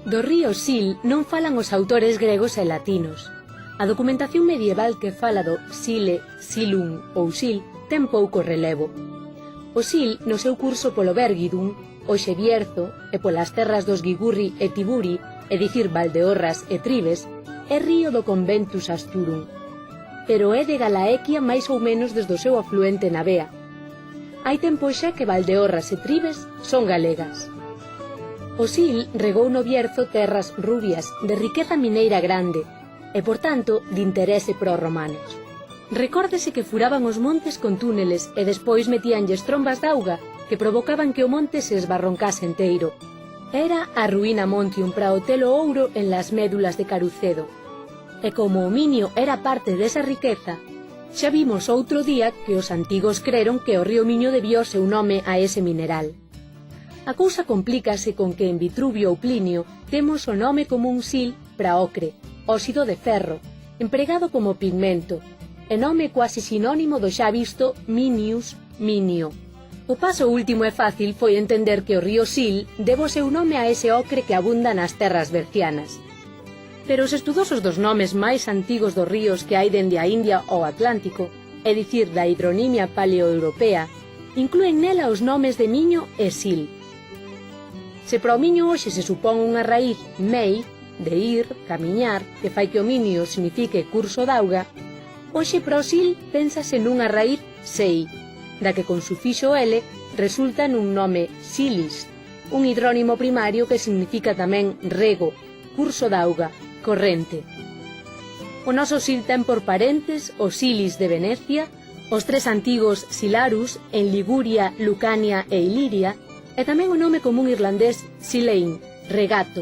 Do río Sil non falan os autores gregos e latinos. A documentación medieval que fala do Sile, Silum ou Sil ten pouco relevo. O Sil, no seu curso polo Bergidum, hoxe Bierzo, e polas terras dos Gigurri e Tiburi, é dicir Valdeorras e Tribes, é río do Conventus Asturum, pero é de Galaequia máis ou menos desde o seu afluente na Bea. Hai tempo xa que Valdeorras e Tribes son galegas. O Sil regou no Bierzo terras rubias de riqueza mineira grande e, por tanto, de interese para os romanos. Recórdese que furaban os montes con túneles e despois metíanlles trombas de auga que provocaban que o monte se esbarroncase enteiro. Era a ruína Montium para o telo ouro en las médulas de Carucedo. E como o minio era parte desa riqueza, xa vimos outro día que os antigos creron que o río Miño debió seu nome a ese mineral. A cousa complícase con que en Vitruvio ou Plinio temos o nome común sil para ocre, óxido de ferro, empregado como pigmento, e nome quase sinónimo do xa visto minius, minio. O paso último e fácil foi entender que o río Sil debo seu nome a ese ocre que abunda nas terras bercianas. Pero os estudosos dos nomes máis antigos dos ríos que hai dende a India ao Atlántico, é dicir, da hidronimia paleoeuropea, inclúen nela os nomes de Miño e Sil. Se para o Miño hoxe se supón unha raíz mei, de ir, camiñar, que fai que o minio signifique curso d'auga, hoxe para o Sil pénsase nunha raíz sei, da que con sufixo L resulta nun nome silis, un hidrónimo primario que significa tamén rego, curso d'auga, corrente. O noso Sil ten por parentes os Silis de Venecia, os tres antigos Silarus en Liguria, Lucania e Iliria, e tamén o nome común irlandés Silein, regato.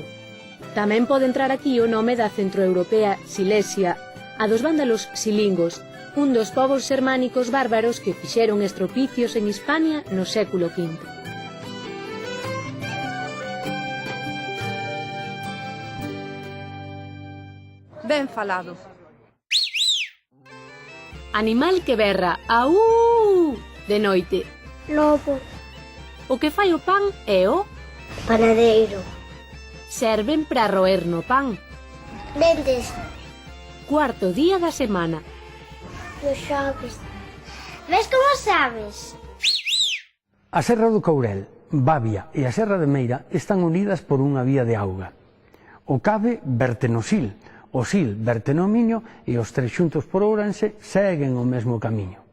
Tamén pode entrar aquí o nome da centroeuropea Silesia, a dos vándalos silingos, un dos povos xermánicos bárbaros que fixeron estropicios en Hispania no século V. Ben falado. Animal que berra aú de noite. Lobo. O que fai o pan é o Panadeiro. serven para roer no pan. Dentes. Cuarto día da semana. Los xoves. Ves como sabes? A Serra do Courel, Babia e a Serra de Meira están unidas por unha vía de auga. O Cave verte no Sil, o Sil verte no Miño e os tres xuntos por Ourense seguen o mesmo camiño.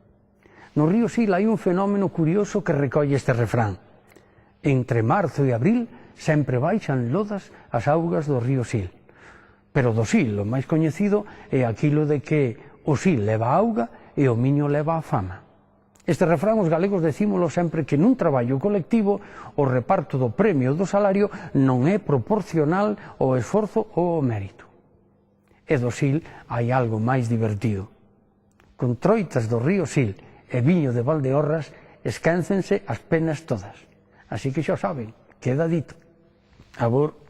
No río Sil hai un fenómeno curioso que recolle este refrán. Entre marzo e abril sempre baixan lodas as augas do río Sil. Pero do Sil o máis coñecido é aquilo de que o Sil leva a auga e o Miño leva a fama. Este refrán os galegos decímolo sempre que nun traballo colectivo o reparto do premio do salario non é proporcional ao esforzo ou ao mérito. E do Sil hai algo máis divertido. Con troitas do río Sil e viño de Valdeorras esquéncense as penas todas. Así que xa saben, queda dito. Abor.